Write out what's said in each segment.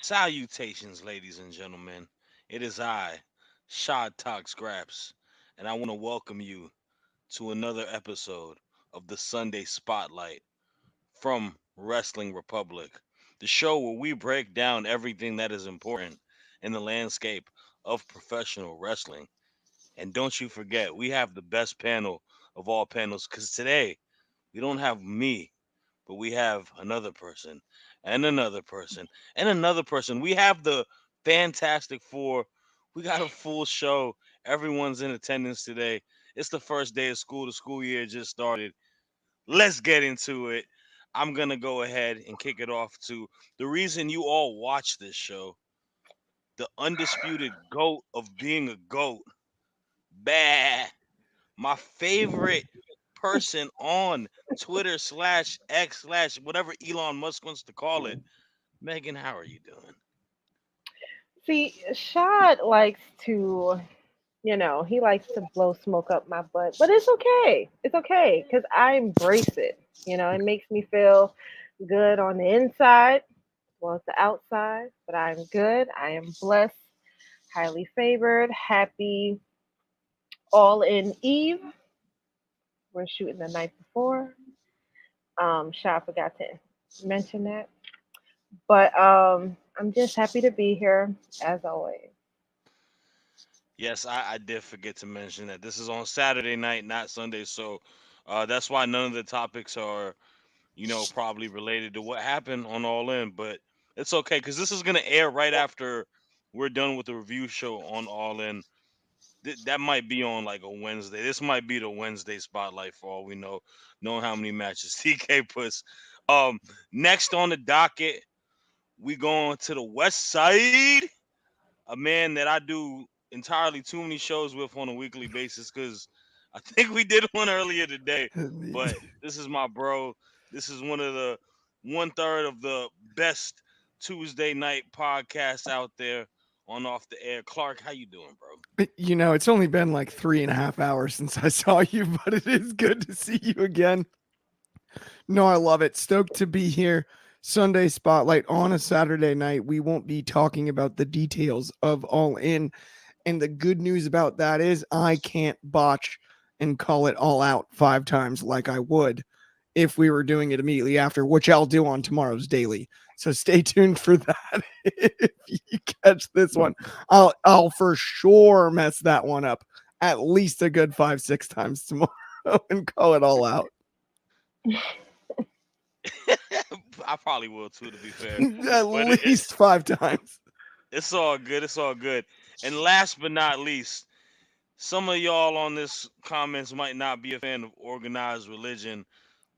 Salutations, ladies and gentlemen. It is I, Shad Talk Scraps, and I want to welcome you to another episode of the Sunday Spotlight from Wrestling Republic, the show where we break down everything that is important in the landscape of professional wrestling. And don't you forget, we have the best panel of all panels because today we don't have me, but we have another person and another person and another person. We have the Fantastic Four. We got a full show. Everyone's in attendance today. It's the first day of school. The school year just started. Let's get into it. I'm going to go ahead and kick it off to the reason you all watch this show, the undisputed GOAT of being a GOAT. Bah. My favorite person on Twitter slash X slash whatever Elon Musk wants to call it. Megan, how are you doing? See, Shad likes to, he likes to blow smoke up my butt, but it's okay. It's okay because I embrace it. It makes me feel good on the inside as well as the outside, but I'm good. I am blessed, highly favored, happy, all in Eve. We're shooting the night before. Shad forgot to mention that, but I'm just happy to be here as always. Yes, I did forget to mention that this is on Saturday night, not Sunday. So that's why none of the topics are, probably related to what happened on All In. But it's okay because this is going to air right after we're done with the review show on All In. That might be on like a Wednesday. This might be the Wednesday spotlight for all we know, knowing how many matches TK puts. Um, Next on the docket, we going to the West Side, a man that I do entirely too many shows with on a weekly basis because I think we did one earlier today. But this is my bro. This is one of the 1/3 of the best Tuesday night podcasts out there on Off the Air. Clark, how you doing, bro? It's only been like 3.5 hours since I saw you, but it is good to see you again. No, I love it. Stoked to be here. Sunday Spotlight on a Saturday night. We won't be talking about the details of All In. And the good news about that is I can't botch and call it all out 5 times like I would if we were doing it immediately after, which I'll do on tomorrow's daily. So stay tuned for that. If you catch this one, I'll for sure mess that one up at least a good 5-6 times tomorrow and call it all out. I probably will too, to be fair. At But least 5 times. it's all good. It's all good. And last but not least, some of y'all on this comments might not be a fan of organized religion,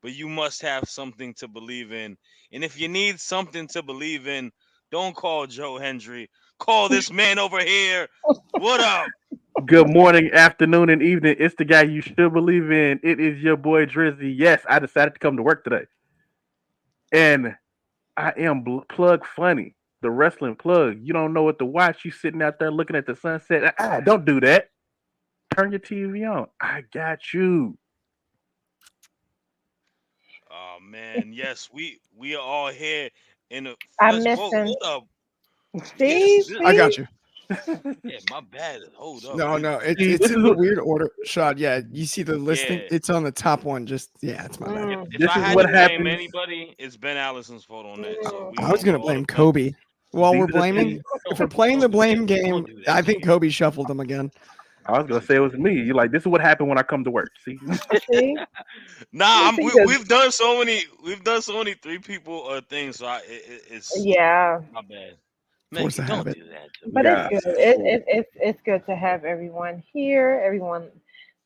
but you must have something to believe in. And if you need something to believe in, don't call Joe Hendry. Call this man over here. What up? Good morning, afternoon, and evening. It's the guy you should believe in. It is your boy Dryzzy. Yes, I decided to come to work today, and I am plug funny, the wrestling plug. You don't know what to watch. You sitting out there looking at the sunset. Don't do that. Turn your TV on. I got you. Oh man, yes, we are all here in a I'm let's whoa, missing. hold up. Yes, See, this I see. got you. yeah, my bad. Hold up. No, no, it's See, it's this is in the weird order. Shot. Yeah, you see the listing. Yeah. It's on the top one. Just yeah, it's my bad. Mm, If this I is had to what blame happens. anybody, it's Ben Allison's fault on that. So mm. we I was gonna gonna put all the blame blame. Kobe. While These we're are the blaming, things. if we're playing the Don't do that. blame Don't game, do that, I think King. Kobe shuffled them again. I was gonna Don't say it do was me. You like this is what happened when I come to work. See, See, Nah, see the we've done so many three people things. So it's yeah, my bad. Force Megan, a don't habit. do that to but me, it's God, good. please. It's good to have everyone here. Everyone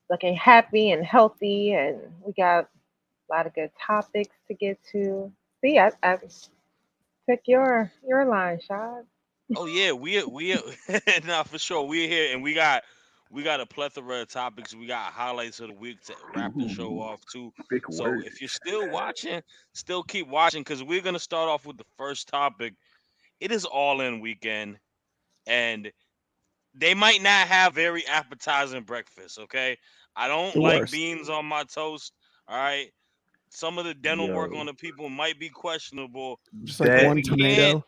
looking happy and healthy, and we got a lot of good topics to get to. See, I took your line, Shad. Oh yeah, we nah for sure. We're here and we got a plethora of topics. We got highlights of the week to wrap the show ooh, off too. big So word. if you're still watching, still keep watching because we're gonna start off with the first topic. It is all in weekend, and they might not have very appetizing breakfast. Okay, I don't The like worst. beans on my toast. All right, some of the dental work on Yo, the people might be questionable, Just like but that one we can't tomato.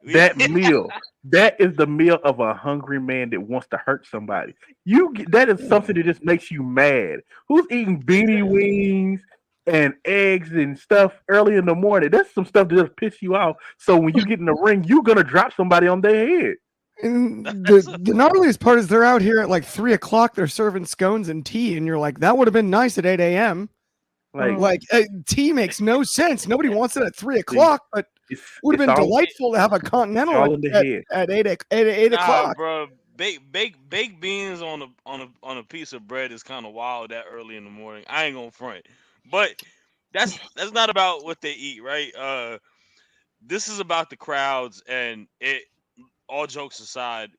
That meal, that is the meal of a hungry man that wants to hurt somebody. That is something that just makes you mad. Who's eating beanie Exactly. wings and eggs and stuff early in the morning? That's some stuff that just piss you off. So when you get in the ring, you're gonna drop somebody on their head. And That's the gnarliest part is they're out here at like 3 o'clock. They're serving scones and tea, and you're like, that would have been nice at 8 a.m. Like Mm. Like tea makes no sense. Nobody wants it at three see, o'clock, but it's would have it's been all delightful to have a it's continental all in the at, head. at 8 nah, o'clock. bro. Baked beans on a piece of bread is kind of wild that early in the morning. I ain't gonna front, but that's not about what they eat, right? This is about the crowds, and it. All jokes aside,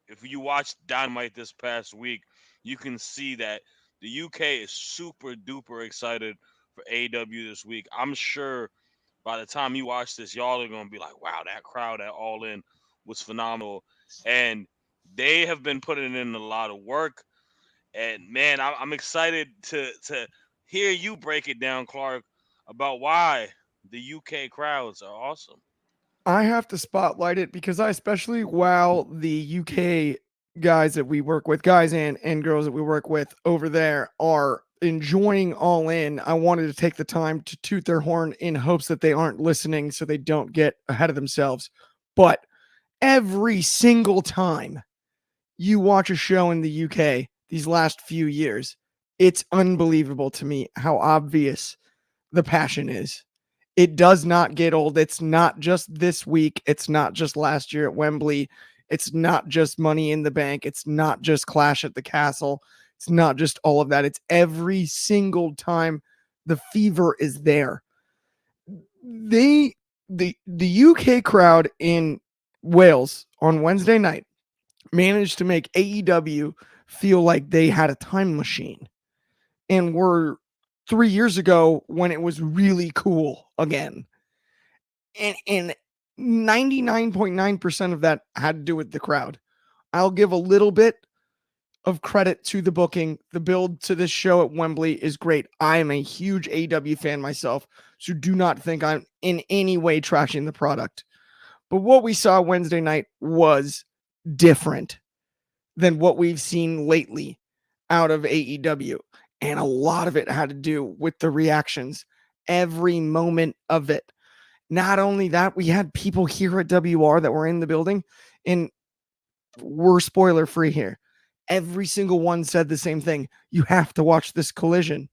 if you watch Dynamite this past week, you can see that the UK is super duper excited for AEW this week. I'm sure by the time you watch this, y'all are gonna be like, "Wow, that crowd at All In was phenomenal," and they have been putting in a lot of work. And man, I'm excited to hear you break it down, Clark, about why the UK crowds are awesome. I have to spotlight it because I especially while the UK guys that we work with, guys and girls that we work with over there are enjoying All In, I wanted to take the time to toot their horn in hopes that they aren't listening so they don't get ahead of themselves. But every single time you watch a show in the UK these last few years, it's unbelievable to me how obvious the passion is. It does not get old. It's not just this week. It's not just last year at Wembley. It's not just Money in the Bank. It's not just Clash at the Castle. It's not just all of that. It's every single time the fever is there. They the UK crowd in Wales on Wednesday night managed to make AEW feel like they had a time machine and were 3 years ago when it was really cool again. And 99.9% of that had to do with the crowd. I'll give a little bit of credit to the booking. The build to this show at Wembley is great. I am a huge AW fan myself, so do not think I'm in any way trashing the product. But what we saw Wednesday night was different than what we've seen lately out of AEW. And a lot of it had to do with the reactions, every moment of it. Not only that, we had people here at WR that were in the building, and we're spoiler free here. Every single one said the same thing. You have to watch this collision.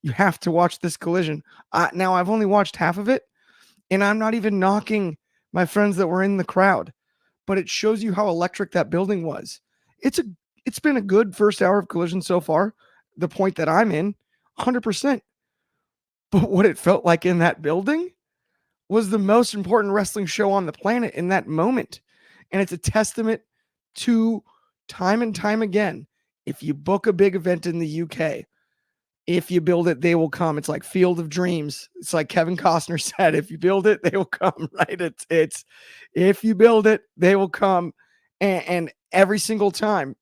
You have to watch this collision. Now, I've only watched half of it, and I'm not even knocking my friends that were in the crowd, but it shows you how electric that building was. It's a it's been a good first hour of collision so far. The point that I'm in, 100%. But what it felt like in that building was the most important wrestling show on the planet in that moment. And it's a testament to time and time again. If you book a big event in the UK, if you build it, they will come. It's like Field of Dreams. It's like Kevin Costner said, if you build it, they will come, right? It's if you build it, they will come. And every single time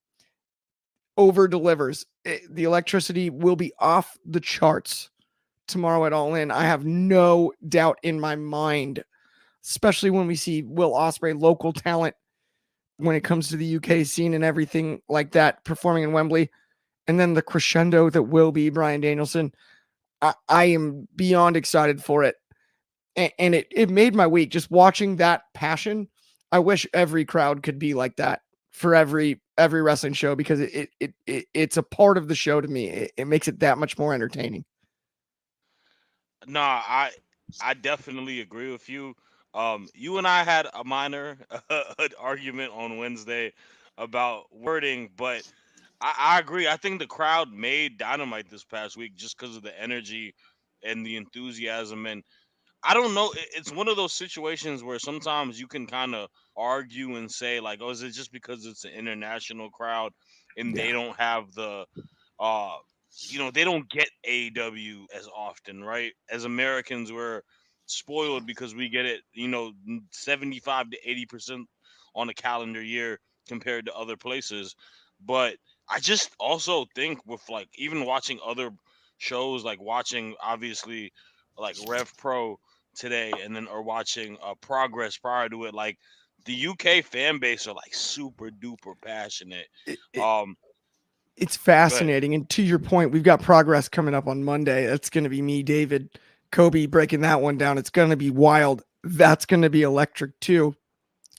over delivers. The electricity will be off the charts tomorrow at All In. I have no doubt in my mind, especially when we see Will Ospreay, local talent, when it comes to the UK scene and everything like that, performing in Wembley, and then the crescendo that will be Bryan Danielson. I am beyond excited for it. And it made my week just watching that passion. I wish every crowd could be like that for every wrestling show because it's a part of the show to me. It makes it that much more entertaining. Nah, I definitely agree with you. You and I had a minor argument on Wednesday about wording, but I agree. I think the crowd made Dynamite this past week just because of the energy and the enthusiasm. And I don't know. It's one of those situations where sometimes you can kind of argue and say like, "Oh, is it just because it's an international crowd and they Yeah. don't have the uh they don't get AEW as often, right? As Americans, we're spoiled because we get it, 75 to 80% on a calendar year compared to other places. But I just also think with like even watching other shows, like watching obviously like Rev Pro today and then are watching Progress prior to it, like the UK fan base are like super duper passionate. It, it, Um, it's go ahead. fascinating. And to your point, we've got Progress coming up on Monday. That's going to be me, David, Kobe breaking that one down. It's going to be wild. That's going to be electric too.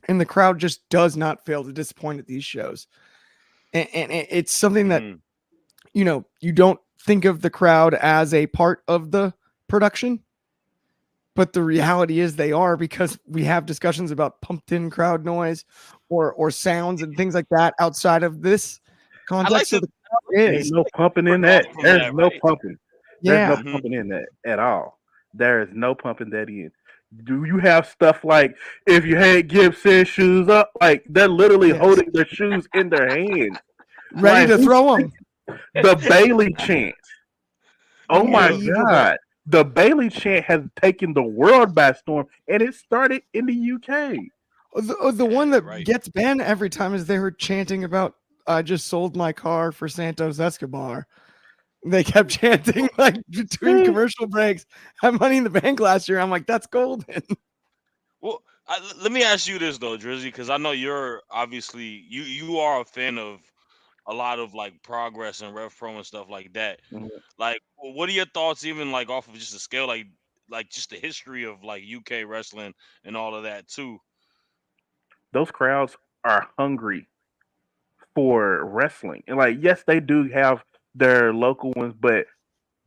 And the crowd just does not fail to disappoint at these shows. And it's something that, Hmm. you don't think of the crowd as a part of the production, but the reality is they are, because we have discussions about pumped in crowd noise or sounds and things like that outside of this I like context. So to the crowd Ain't is, no pumping in break off that. from There's that, no right? pumping. There's no yeah, Hmm. pumping in that at all. There is no pumping that in. Do you have stuff like if you had Gibson shoes up, like they're literally yes, holding their shoes in their hands? ready Like to who's throw them. the Bailey chant? Oh my Yeah, Unbelievable. God. The Bailey chant has taken the world by storm and it started in the UK. The one that right. gets Ben every time is they were chanting about, I just sold my car for Santos Escobar. They kept chanting like between See? commercial breaks. Had Money in the Bank last year. I'm like, that's golden. Well, let me ask you this though, Drizzy, because I know you're obviously you are a fan of a lot of like Progress and Rev Pro and stuff like that. Mhm. Like, what are your thoughts, even like off of just a scale, like just the history of like UK wrestling and all of that too? Those crowds are hungry for wrestling. And like, yes, they do have their local ones, but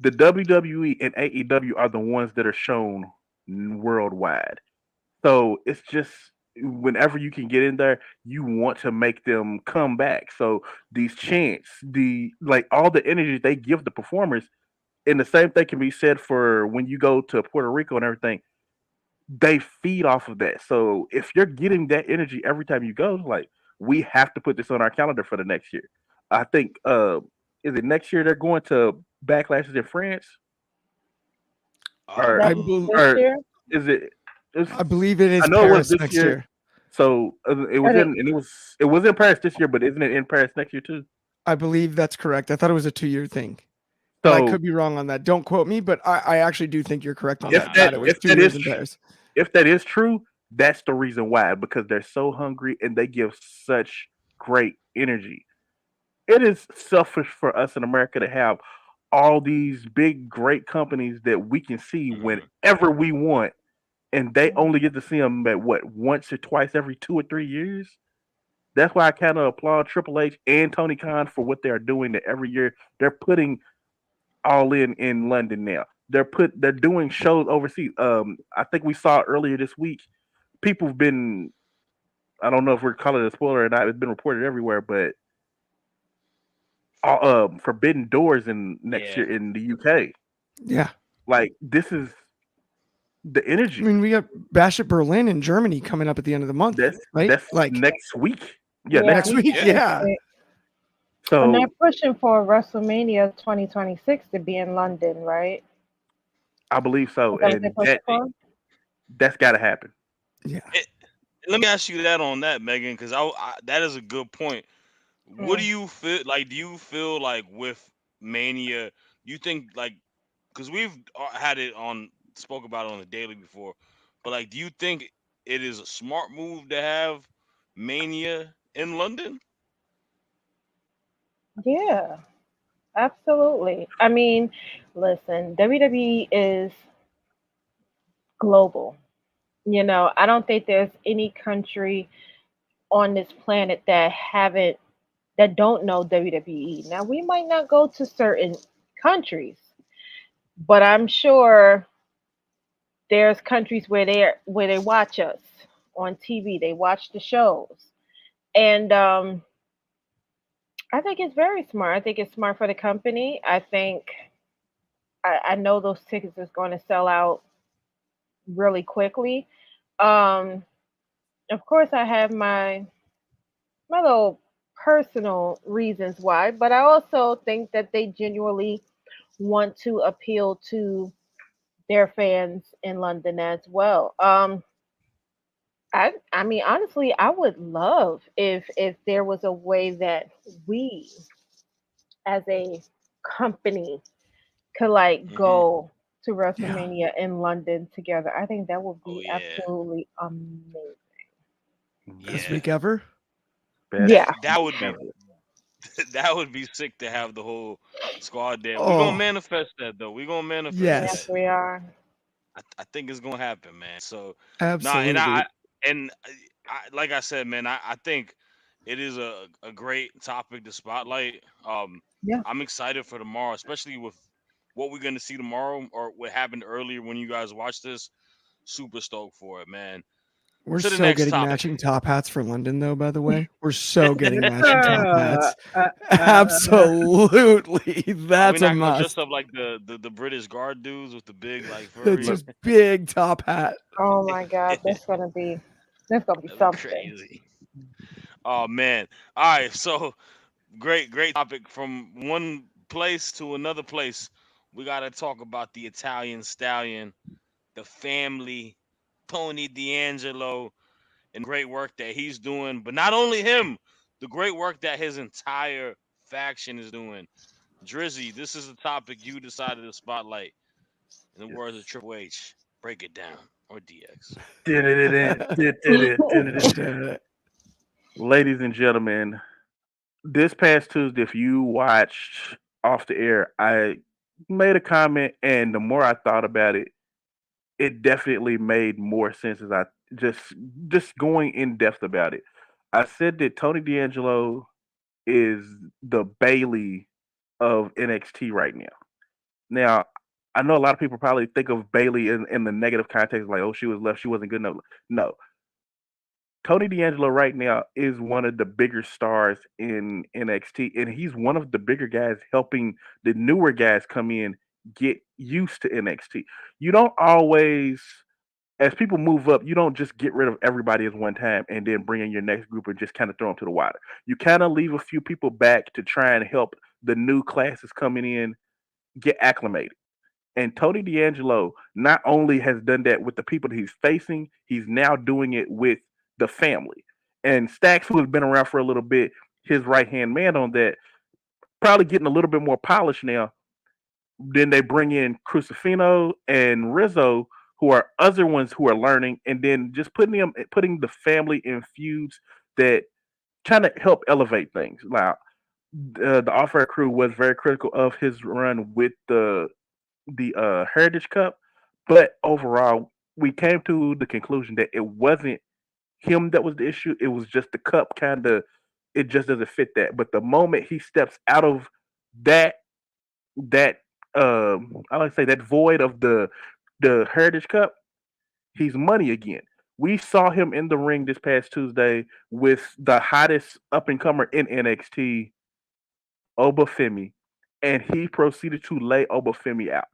the WWE and AEW are the ones that are shown worldwide. So it's just whenever you can get in there, you want to make them come back. So these chants, the like all the energy they give the performers, and the same thing can be said for when you go to Puerto Rico and everything. They feed off of that. So if you're getting that energy every time you go, like we have to put this on our calendar for the next year. I think is it next year they're going to backlashes in France or I That's bel this or year. is it? It's, I believe it I is know it was Paris this next year. year. So it Are was they? in and it was in Paris this year, but isn't it in Paris next year too? I believe that's correct. I thought it was a 2-year thing, but I So could be wrong on that. Don't quote me, but I actually do think you're correct on if that. that That it was if two that years is in Paris. if that is true, that's the reason why because they're so hungry and they give such great energy. It is selfish for us in America to have all these big great companies that we can see Hmm. whenever we want, and they only get to see them at what once or twice every 2 or 3 years. That's why I kind of applaud Triple H and Tony Khan for what they're doing. That every year they're putting all in London now. They're doing shows overseas. I think we saw earlier this week. People have been. I don't know if we're calling it a spoiler or not. It's been reported everywhere, but Forbidden Doors in next Yeah, year in the UK. Yeah. Like this is the I energy. mean, we got Bash at Berlin in Germany coming up at the end of the month, right? That's Like next week. Yeah, Yeah, next next week. week. yeah. Yeah. and they're So pushing for WrestleMania 2026 to be in London, right? I believe so, Is that what they're and pushing for? that's got to happen. Yeah. It, let me ask you that on that, Megan, because that is a good point. What do Mm. you feel like? Do you feel like with Mania, you think like because we've had it on spoke about it on the daily before, but like, do you think it is a smart move to have Mania in London? Yeah, absolutely. I mean, listen, WWE is global. I don't think there's any country on this planet that don't know WWE. Now, we might not go to certain countries, but I'm sure there's countries where they watch us on TV. They watch the shows, and I think it's very smart. I think it's smart for the company. I know those tickets is going to sell out really quickly. Um, of course, I have my little personal reasons why, but I also think that they genuinely want to appeal to their fans in London as well. I mean honestly, I would love if there was a way that we as a company could like Hmm. go. to Yeah. WrestleMania in London together. I think that would Oh be yeah, absolutely amazing. Best yeah. week ever. Best That Yeah. that would be ever. that would be sick to have the whole squad there. We're gonna Oh, manifest that though. We're gonna manifest Yes, that. yes. we are. I think it's gonna happen, man. So nah, Absolutely. and like I said, man, I think it is a great topic to spotlight. Yeah. I'm excited for tomorrow, especially with what we're gonna see tomorrow or what happened earlier when you guys watched this. Super stoked for it, man. We're To the so next getting topic. matching top hats for London, though, by the way. We're so getting matching top uh, hats. uh, uh, Absolutely. Are we That's a not gonna dress must. up like the British guard dudes with the big like It's furry? just big top hat. Oh my God, that's gonna be That'd be something. crazy. Oh man. All right, so great topic. From one place to another place, we gotta talk about the Italian stallion, the family, Tony D'Angelo, and the great work that he's doing. But not only him, the great work that his entire faction is doing. Drizzy, this is the topic you decided to spotlight. In the words of Triple H, break it down, or DX. Ladies and gentlemen, this past Tuesday, if you watched off the air, I made a comment, and the more I thought about it, it definitely made more sense as I just just going in depth about it. I said that Tony D'Angelo is the Bailey of NXT right now. Now, I know a lot of people probably think of Bailey in the negative context, like, oh, she was left, she wasn't good enough. No, Tony D'Angelo right now is one of the bigger stars in NXT, and he's one of the bigger guys helping the newer guys come in get used to NXT. You don't always, as people move up, you don't just get rid of everybody at one time and then bring in your next group and just kind of throw them to the water. You kind of leave a few people back to try and help the new classes coming in get acclimated. And Tony D'Angelo not only has done that with the people that he's facing, he's now doing it with the family. And Stacks, who has been around for a little bit, his right hand man on that, probably getting a little bit more polished now. Then they bring in Crucifino and Rizzo, who are other ones who are learning, and then just putting the family in feuds that trying to help elevate things. Now, the Off Air crew was very critical of his run with the Heritage Cup, but overall, we came to the conclusion that it wasn't him that was the issue. It was just the cup kind of it just doesn't fit that. But the moment he steps out of that that I like to say that void of the Heritage Cup, he's money again. We saw him in the ring this past Tuesday with the hottest up and comer in NXT, Obafemi, and he proceeded to lay Obafemi out.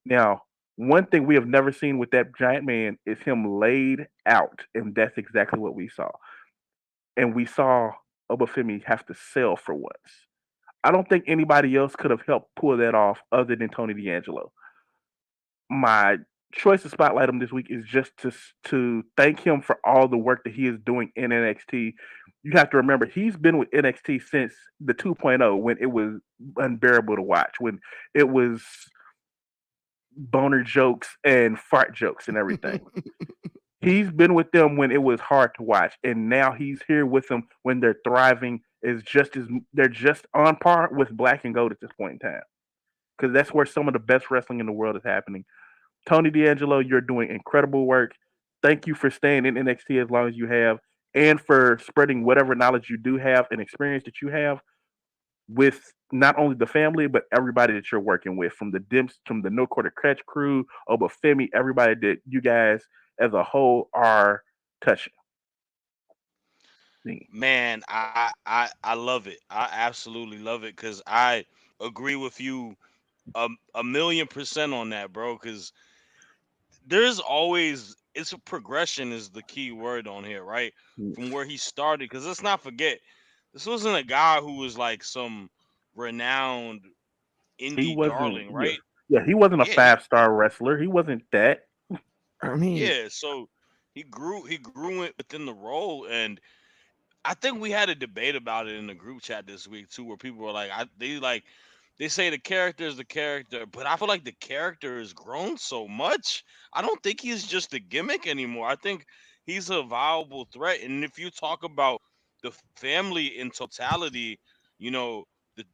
Now, one thing we have never seen with that giant man is him laid out, and that's exactly what we saw. And we saw Obafemi have to sell for once. I don't think anybody else could have helped pull that off other than Tony D'Angelo. My choice to spotlight him this week is just to thank him for all the work that he is doing in NXT. You have to remember he's been with NXT since the 2.0 when it was unbearable to watch, when it was boner jokes and fart jokes and everything. He's been with them when it was hard to watch, and now he's here with them when they're thriving. Is just as they're just on par with Black and Gold at this point in time, because that's where some of the best wrestling in the world is happening. Tony D'Angelo, you're doing incredible work. Thank you for staying in NXT as long as you have, and for spreading whatever knowledge you do have and experience that you have with not only the family but everybody that you're working with, from the Dimps, from the No Quarter Catch crew, Obafemi, everybody that you guys as a whole are touching. Man, I love it. I absolutely love it because I agree with you a million percent on that, bro. Because there's always it's a progression is the key word on here, right? From where he started. Because let's not forget, this wasn't a guy who was like some renowned He indie wasn't, darling, yeah, right? yeah, he wasn't a Yeah, he, five-star wrestler. He wasn't that. I mean, yeah. So he grew it within the role, and I think we had a debate about it in the group chat this week too, where people were like, they say the character is the character, but I feel like the character has grown so much. I don't think he's just a gimmick anymore. I think he's a viable threat. And if you talk about the family in totality, you know,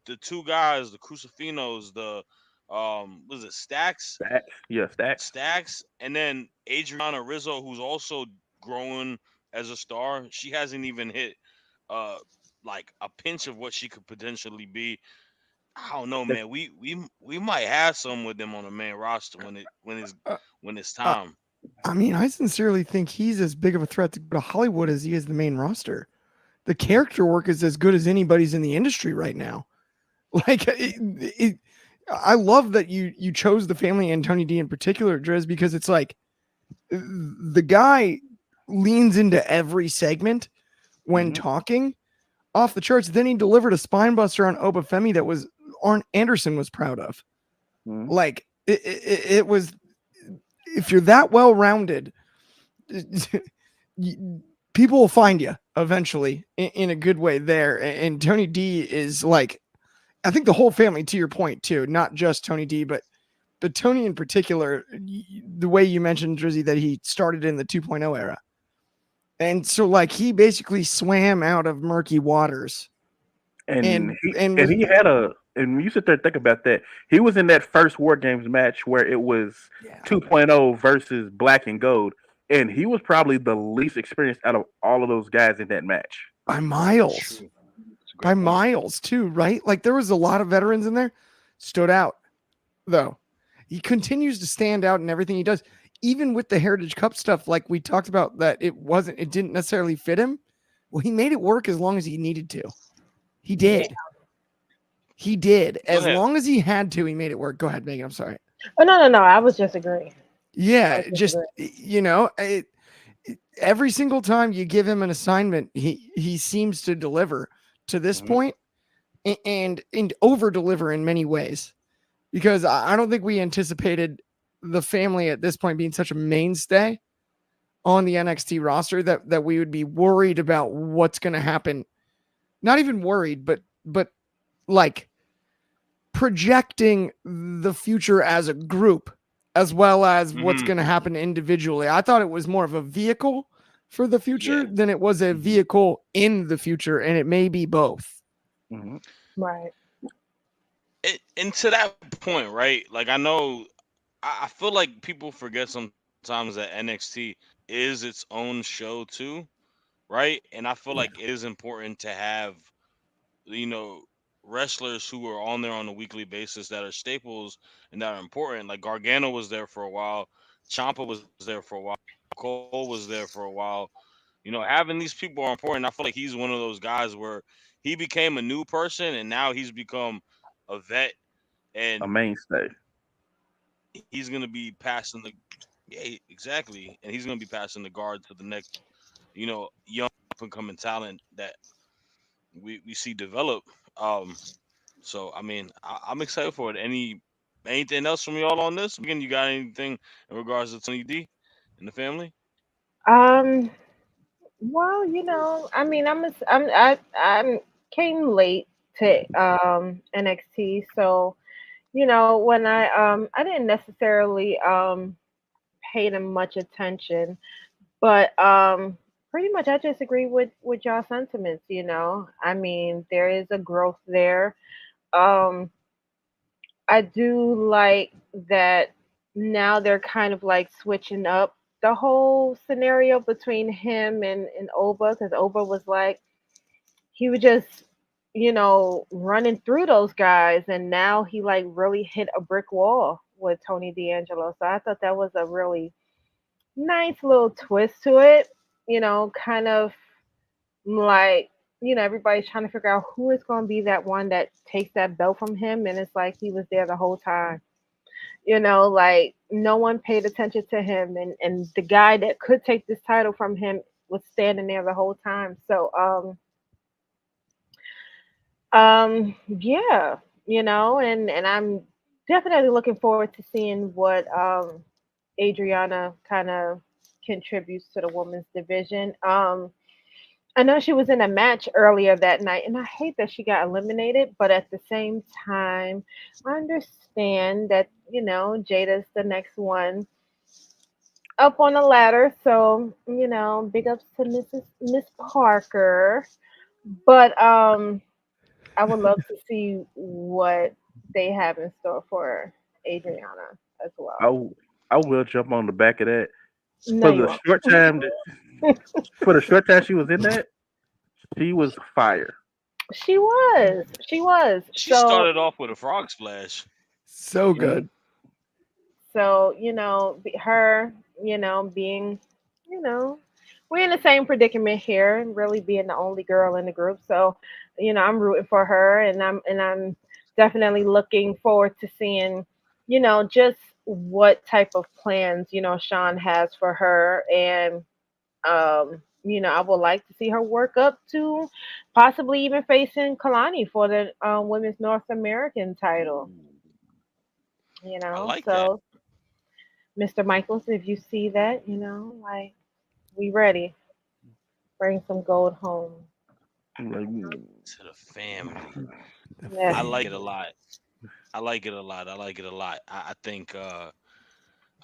the two guys, the Crucifinos, the was it Stacks? Stacks. Yeah, stacks. Stacks, and then Adriana Rizzo, who's also growing as a star. She hasn't even hit uh like a pinch of what she could potentially be. I don't know, That- man. We might have some with them on the main roster Uh, when it's uh, time. I mean, I sincerely think he's as big of a threat to Hollywood as he is the main roster. The character work is as good as anybody's in the industry right now. Like, I love that you chose the family and Tony D in particular, Driz, because it's like the guy leans into every segment when mhm, talking off the charts. Then he delivered a spine buster on Obafemi that was Arn Anderson was proud of. mhm. Like it was, if you're that well rounded, people will find you eventually in a good way there. And Tony D is like, I think the whole family, to your point too, not just Tony D, but Tony in particular, the way you mentioned, Drizzy, that he started in the 2.0 era. And so like he basically swam out of murky waters And and he and and was he had a and when you sit there and think about that, he was in that first War Games match where it was yeah 2.0 versus Black and Gold, and he was probably the least experienced out of all of those guys in that match. by That's miles, true. That's a by great point. miles too, right? Like there was a lot of veterans in there, stood out though. He continues to stand out in everything he does, even with the Heritage Cup stuff. Like we talked about, that it didn't necessarily fit him. Well, he made it work as long as he needed to. He Yeah. did. He did. Go As ahead. long as he had to, he made it work. Go ahead, Megan. I'm sorry. Oh no, no, no. I was just agreeing. I Yeah, was just just agreeing. every single time you give him an assignment, he seems to deliver to this Mhm. point, and over deliver in many ways. Because I don't think we anticipated the family at this point being such a mainstay on the NXT roster that we would be worried about what's going to happen. Not even worried, but like projecting the future as a group as well as what's Hmm. going to happen individually. I thought it was more of a vehicle for the Yeah. future than it was a Mhm. vehicle in the future, and it may be both. Mhm. Right. And to that point, right? Like I know, I feel like people forget sometimes that NXT is its own show too, right? And I feel like Yeah. it is important to have, you know, wrestlers who are on there on a weekly basis that are staples and that are important. Like Gargano was there for a while, Champa was there for a while, Cole was there for a while. You know, having these people are important. I feel like he's one of those guys where he became a new person and now he's become a vet, A and mainstay. he's gonna be passing the, yeah, exactly, and he's gonna be passing the guard to the next, you know, young up and coming talent that we see develop. Um, so I mean, I'm excited for it. Anything else from y'all on this? Megan, you got anything in regards to Tony D and the family? Um. Well, I mean, I'm came late to NXT, so when I didn't necessarily pay them much attention, but pretty much I just agree with y'all sentiments. I mean, there is a growth there. Um, I do like that now they're kind of like switching up the whole scenario between him and Oba, because Oba was like, he was just, running through those guys, and now he like really hit a brick wall with Tony D'Angelo. So I thought that was a really nice little twist to it, kind of like, everybody's trying to figure out who is going to be that one that takes that belt from him, and it's like he was there the whole time. Like no one paid attention to him, and the guy that could take this title from him was standing there the whole time. So yeah, and I'm definitely looking forward to seeing what Adriana kind of contributes to the women's division. I know she was in a match earlier that night, and I hate that she got eliminated. But at the same time, I understand that Jada's the next one up on the ladder. So big ups to Miss Parker. But I would love to see what they have in store for Adriana as I, well. w- I will jump on the back of that. No, For you the won't. short time that, for the short time she was in that, she was fire. She was. She was. She So started off with a frog splash. So Mm, good. So, her, being, you know, we're in the same predicament here, and really being the only girl in the group. So, I'm rooting for her, and I'm definitely looking forward to seeing, just what type of plans, Sean has for her, and I would like to see her work up to possibly even facing Kalani for the women's North American title. Ooh, I like that. So Mr. Michaels, if you see that, like we ready. Bring some gold home. I'm like, To the family. The Yes. I like it a family. lot. I like it a lot. I like it a lot. I think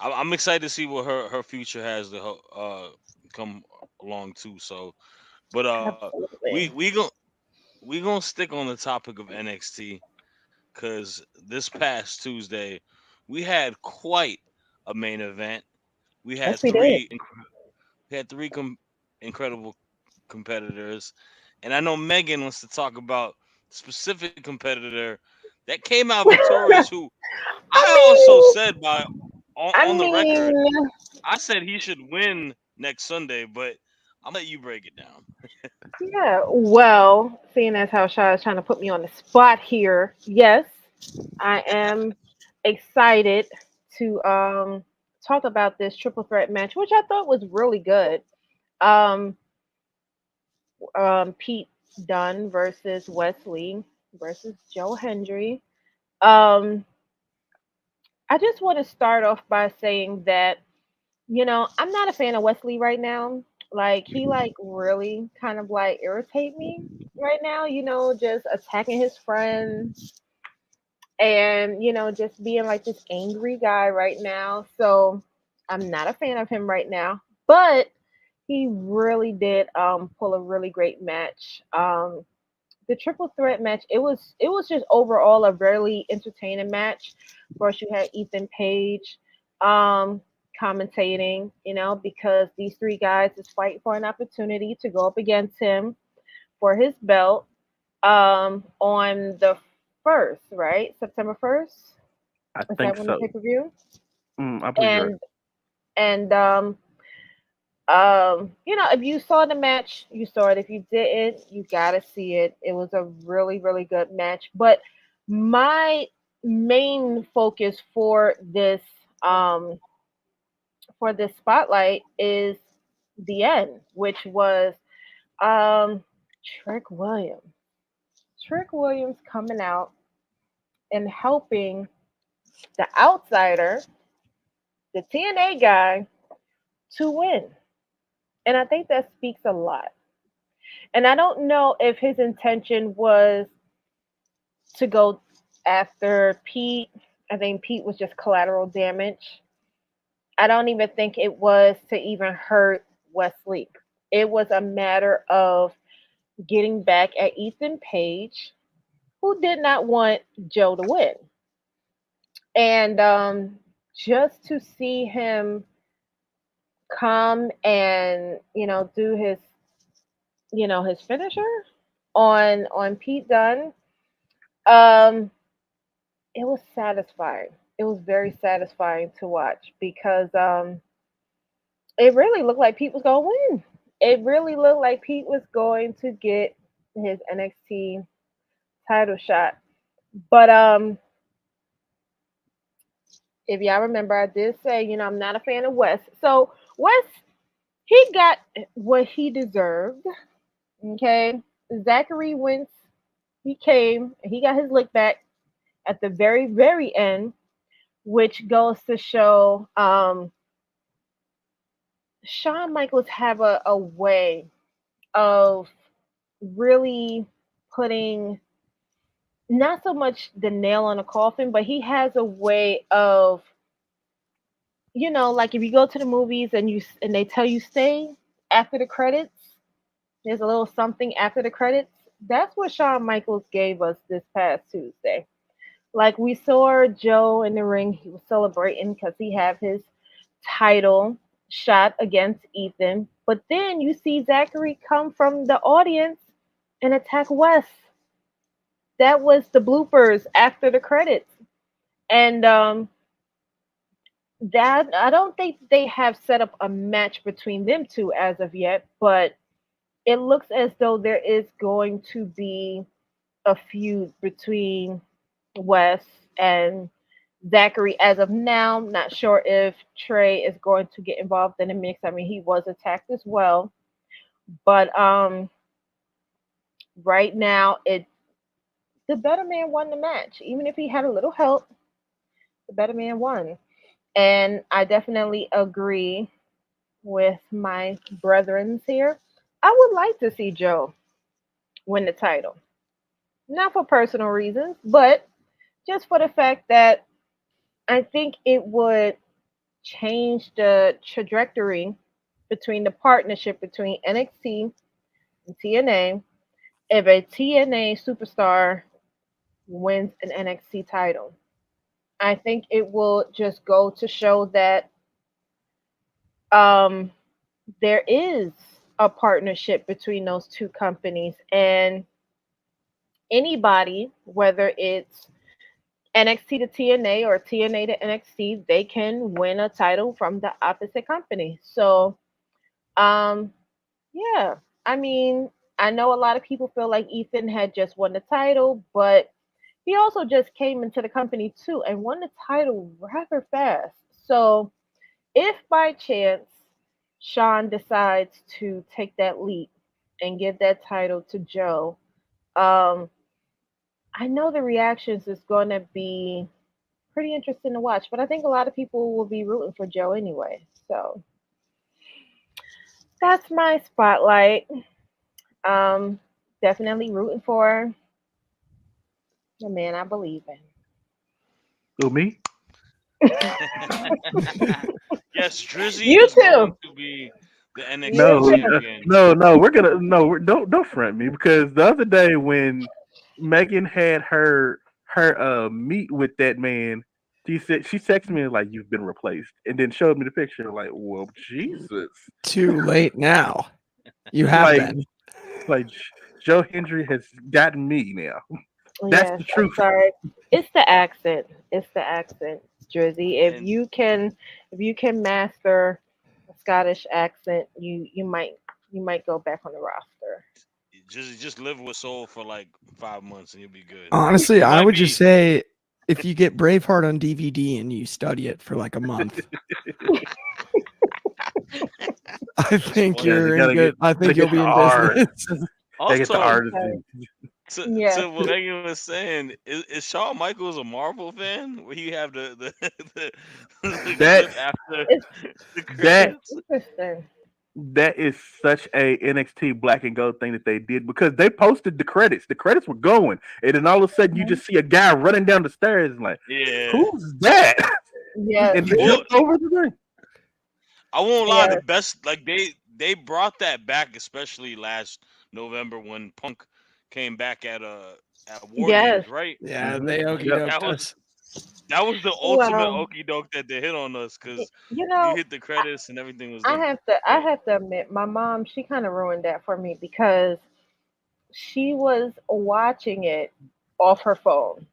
I'm excited to see what her future has to come along too. So, but Absolutely. we gonna stick on the topic of NXT because this past Tuesday we had quite a main event. We Yes, had we did. we had incredible competitors, and I know Megan wants to talk about specific competitor that came out victorious. Who I I also mean, said I on the record, mean, I said he should win next Sunday, but I'm gonna let you break it down. yeah. Well, seeing as how Shah is trying to put me on the spot here, yes, I am excited to talk about this triple threat match, which I thought was really good. Um, Pete Dunne versus Wesley versus Joe Hendry. Um, I just want to start off by saying that, I'm not a fan of Wesley right now. Like he really kind of like irritate me right now, just attacking his friends and, just being like this angry guy right now. So I'm not a fan of him right now. But he really did pull a really great match. The triple threat match, it was just overall a really entertaining match. Of course, you had Ethan Page um, commentating, because these three guys is fighting for an opportunity to go up against him for his belt on the first, right? September 1st. I Is that think when the so. pay-per-view? I believe you're right. And if you saw the match, you saw it. If you didn't, you gotta see it. It was a really, really good match. But my main focus um for this spotlight is the end, which was um Trick Williams. Trick Williams coming out and helping the outsider, the TNA guy, to win. And I think that speaks a lot. And I don't know if his intention was to go after Pete. I think Pete was just collateral damage. I don't even think it was to even hurt Wesley. It was a matter of getting back at Ethan Page, who did not want Joe to win. And just to see him come and, do his finisher on Pete Dunne, um, it was satisfying. It was very satisfying to watch because it really looked like Pete was going to win. It really looked like Pete was going to get his NXT title shot. But if y'all remember, I did say, I'm not a fan of Wes. So Wes, he got what he deserved. Okay, Zachary Wentz, he came and he got his lick back at the very, very end, which goes to show Shawn Michaels have a way of really putting not so much the nail on a coffin, but he has a way of, like if you go to the movies and they tell you stay after the credits, there's a little something after the credits. That's what Shawn Michaels gave us this past Tuesday. Like we saw Joe in the ring, he was celebrating because he had his title shot against Ethan. But then you see Zachary come from the audience and attack Wes. That was the bloopers after the credits. And that I don't think they have set up a match between them two as of yet, but it looks as though there is going to be a feud between Wes and Zachary as of now. Not sure if Trey is going to get involved in the mix. I mean, he was attacked as well, but right now the better man won the match. Even if he had a little help, the better man won. And I definitely agree with my brethrens here. I would like to see Joe win the title. Not for personal reasons, but just for the fact that I think it would change the trajectory between the partnership between NXT and TNA if a TNA superstar wins an NXT title. I think it will just go to show that um, there is a partnership between those two companies, and anybody, whether it's NXT to TNA or TNA to NXT, they can win a title from the opposite company. So, um, yeah, I mean, I know a lot of people feel like Ethan had just won the title, but he also just came into the company too and won the title rather fast. So, if by chance Sean decides to take that leap and give that title to Joe, um, I know the reactions is going to be pretty interesting to watch, but I think a lot of people will be rooting for Joe anyway. So that's my spotlight. Um, Definitely rooting for the man I believe Who, me? Yes, Drizzy You is going too. to be the You NXT No, too. champion. no. We're gonna no. Don't front me because the other day when Megan had her meet with that man, she texted me like you've been replaced, and then showed me the picture. Like, well, Jesus, Too late now. You have like been. like Joe Hendry has gotten me now. That's Yes, the I'm truth. sorry. It's the accent. It's the accent, Drizzy. And If you can master a Scottish accent, you might go back on the roster. just live with Soul for like 5 months and you'll be good. Honestly, You I might would just be. say if you get Braveheart on DVD and you study it for like a month, I That's think funny. Yeah, you're in good. I gotta think you'll get the be in art. business. Gotta get the Also, artist. Okay. to Yes. to what Megan was saying, is Shawn Michaels a Marvel fan? Where you have the That clip after It's the that it's credits? interesting. that is such a NXT Black and Gold thing that they did because they posted the credits. The credits were going, and then all of a sudden you Mhm. just see a guy running down the stairs and like, Yeah. who's that? Yes. And he Well, jumped over the ring. I won't lie. The Yes. best, like they brought that back, especially last November when Punk came back at War Yes. Games, right? Yeah, Hmm. they okey Yep. That doked was us. that was the ultimate Well, okey doke that they hit on us because you you know, hit the credits and everything was I done. have to I Good. have to admit, my mom, she kind of ruined that for me because she was watching it off her phone.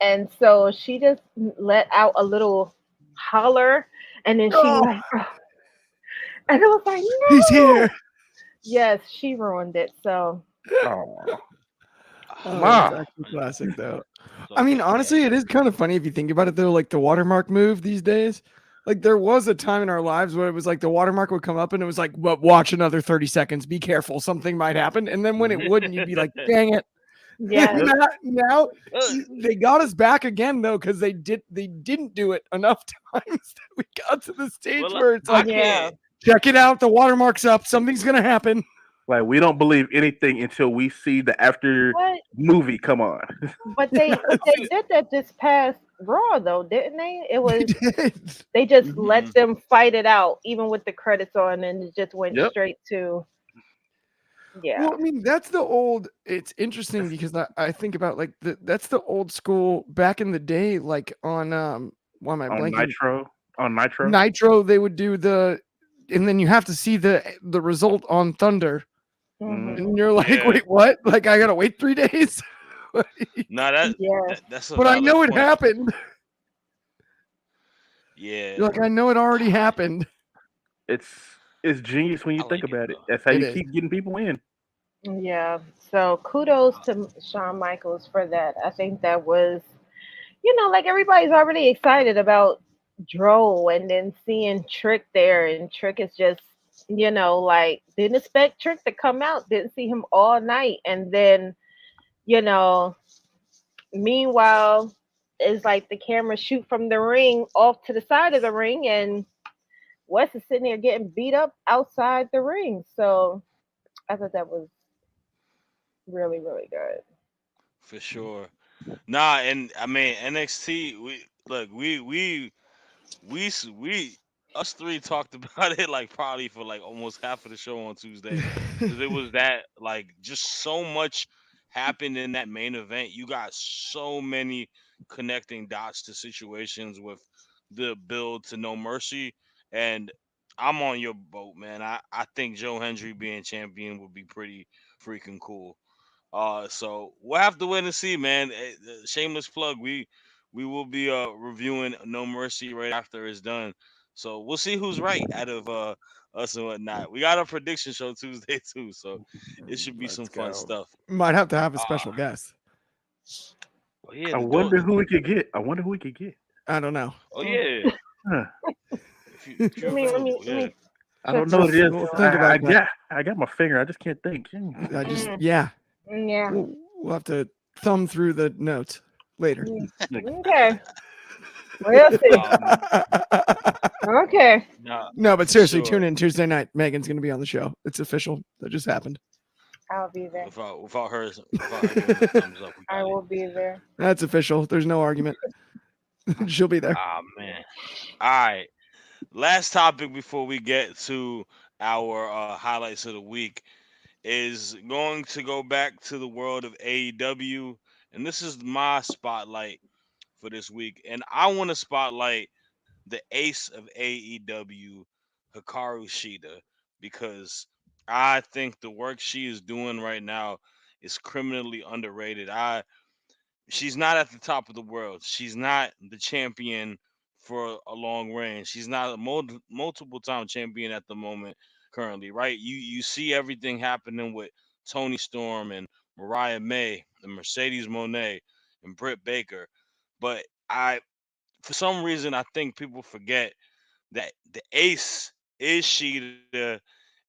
And so she just let out a little holler, and then she Oh, like and it was like, he's here. no. Yes, she ruined it. So Oh, Oh, it's ma. actually classic though. It's I mean, okay. honestly, it is kind of funny if you think about it though, like the watermark move these days. Like there was a time in our lives where it was like the watermark would come up and it was like, well, watch another 30 seconds, be careful, something might happen. And then when it wouldn't, you'd be like, dang it. And yes, Yep. now Uh, they got us back again though, because they didn't do it enough times that we got to the stage well, where it's I like, yeah, can't. check it out, the watermark's up, something's gonna happen. Like we don't believe anything until we see the after What? movie come on. But they did that this past Raw though, didn't they? It They was did. they just Mhm. let Mhm. them fight it out, even with the credits on, and it just went Yep. straight to yeah. Well, I mean, that's the old. It's interesting because I think about like that's the old school back in the day, like on why am I On blanking? Nitro. On Nitro. Nitro, they would do and then you have to see the result on Thunder, Hmm. and you're like, Yeah. wait, what? Like I gotta wait 3 days? Nah, that, Yeah. that's a But I valid know it point. happened. Yeah, You're like, I know it already happened. It's it's genius when I you think like it about it. though. That's how It you is. keep getting people in. Yeah. So kudos to Shawn Michaels for that. I think that was, like everybody's already excited about Dro, and then seeing Trick there, and Trick is just, like didn't expect Trick to come out, didn't see him all night, and then, you know, meanwhile, it's like the camera shoot from the ring off to the side of the ring, and Wes is sitting there getting beat up outside the ring. So I thought that was really, really good. For sure. Nah, and I mean NXT. We look. We us three talked about it like probably for like almost half of the show on Tuesday, because it was that like just so much happened in that main event. You got so many connecting dots to situations with the build to No Mercy, and I'm on your boat, man. I think Joe Hendry being champion would be pretty freaking cool. So we'll have to wait and see, man. Shameless plug. We will be reviewing No Mercy right after it's done. So we'll see who's right out of us and whatnot. We got a prediction show Tuesday too, so it should be some Let's fun go. stuff. Might have to have a Uh special guest. oh yeah, I wonder who we could get. I wonder who we could get. I don't know. oh Mm. yeah. Huh. If you're Let me let available, me let yeah. me I check don't know my what it is. We'll email. think about that. I got my finger. I just can't think. I just Mm, yeah. yeah. We'll have to thumb through the notes later. Mm. Like, Okay. We'll see. Um Okay. nah, No, but for seriously, tune sure. in Tuesday night. Megan's going to be on the show. It's official. That just happened. I'll be there. Without her giving the thumbs up, we I got it. will be there. That's official. There's no argument. She'll be there. Ah man. All right. Last topic before we get to our highlights of the week is going to go back to the world of AEW, and this is my spotlight for this week. And I want to spotlight the ace of AEW, Hikaru Shida, because I think the work she is doing right now is criminally underrated. She's not at the top of the world. She's not the champion for a long reign. She's not a multiple time champion at the moment currently, right? You see everything happening with Tony Storm and Mariah May and Mercedes Monet and Britt Baker. But I for some reason I think people forget that the ace is Sheeta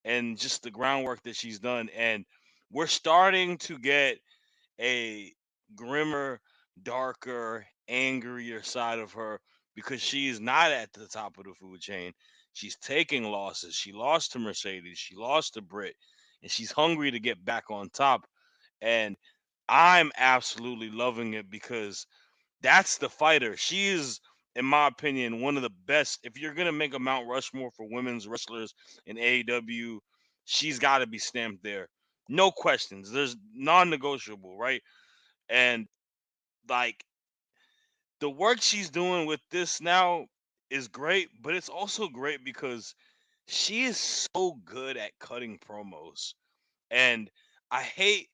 and just the groundwork that she's done. And we're starting to get a grimmer, darker, angrier side of her because she is not at the top of the food chain. She's taking losses. She lost to Mercedes. She lost to Britt, and she's hungry to get back on top. And I'm absolutely loving it because that's the fighter. She is, in my opinion, one of the best. If you're gonna make a Mount Rushmore for women's wrestlers in AEW, she's got to be stamped there. No questions. There's non-negotiable, right? And like the work she's doing with this now is great, but it's also great because she is so good at cutting promos. And I hate